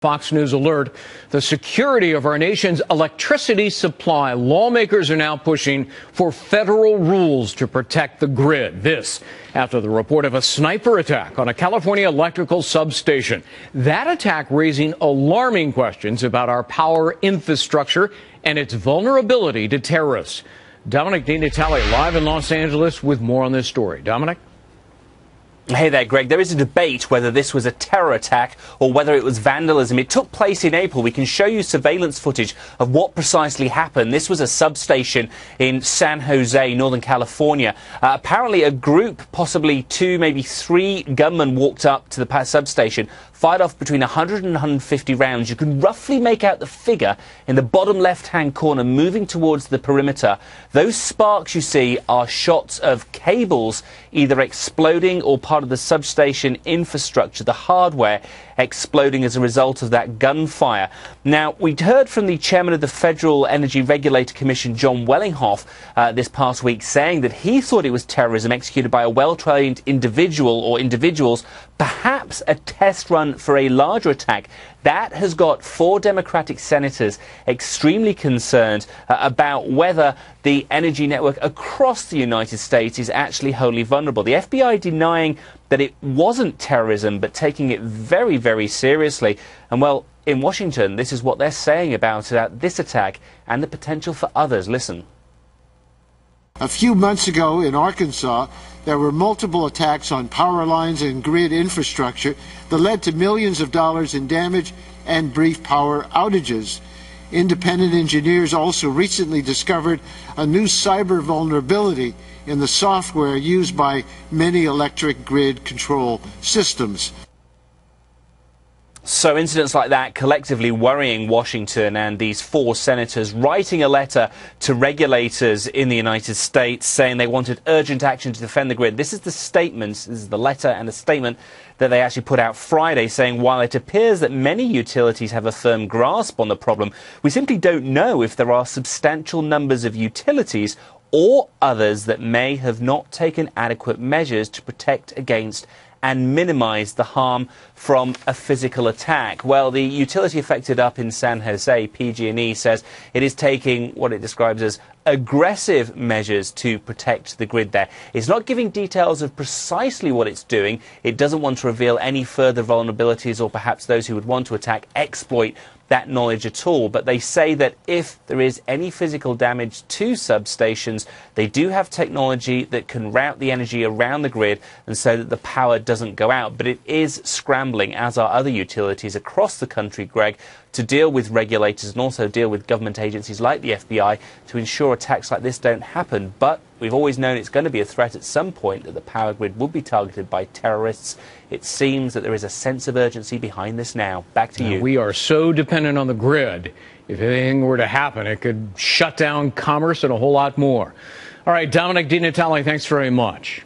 Fox News alert: the security of our nation's electricity supply. Lawmakers are now pushing for federal rules to protect the grid. This after the report of a sniper attack on a California electrical substation. That attack raising alarming questions about our power infrastructure and its vulnerability to terrorists. Dominic DiNatale live in Los Angeles with more on this story. Dominic? Hey there, Greg. There is a debate whether this was a terror attack or whether it was vandalism. It took place in April. We can show you surveillance footage of what precisely happened. This was a substation in San Jose, Northern California. Apparently a group, possibly two, maybe three gunmen walked up to the substation, fired off between 100 and 150 rounds. You can roughly make out the figure in the bottom left-hand corner moving towards the perimeter. Those sparks you see are shots of cables either exploding or part of the substation infrastructure, the hardware exploding as a result of that gunfire. Now, we'd heard from the chairman of the Federal Energy Regulator Commission, Jon Wellinghoff, this past week, saying that he thought it was terrorism executed by a well-trained individual or individuals, perhaps a test run for a larger attack. That has got 4 Democratic senators extremely concerned about whether the energy network across the United States is actually wholly vulnerable. The FBI denying that it wasn't terrorism, but taking it very, very seriously. And well, in Washington, this is what they're saying about this attack and the potential for others. Listen. A few months ago in Arkansas, there were multiple attacks on power lines and grid infrastructure that led to millions of dollars in damage and brief power outages. Independent engineers also recently discovered a new cyber vulnerability in the software used by many electric grid control systems. So incidents like that collectively worrying Washington, and these 4 senators writing a letter to regulators in the United States saying they wanted urgent action to defend the grid. This is the statement, this is the letter and the statement that they actually put out Friday, saying while it appears that many utilities have a firm grasp on the problem, we simply don't know if there are substantial numbers of utilities or others that may have not taken adequate measures to protect against and minimize the harm from a physical attack. Well, the utility affected up in San Jose, PG&E, says it is taking what it describes as aggressive measures to protect the grid there. It's not giving details of precisely what it's doing. It doesn't want to reveal any further vulnerabilities or perhaps those who would want to attack exploit that knowledge at all. But they say that if there is any physical damage to substations, they do have technology that can route the energy around the grid and so that the power doesn't go out. But it is scrambling, as are other utilities across the country, Greg, to deal with regulators and also deal with government agencies like the FBI to ensure attacks like this don't happen. But we've always known it's going to be a threat at some point that the power grid will be targeted by terrorists. It seems that there is a sense of urgency behind this now. Back to you. We are so dependent on the grid. If anything were to happen, it could shut down commerce and a whole lot more. All right, Dominic DiNatale, thanks very much.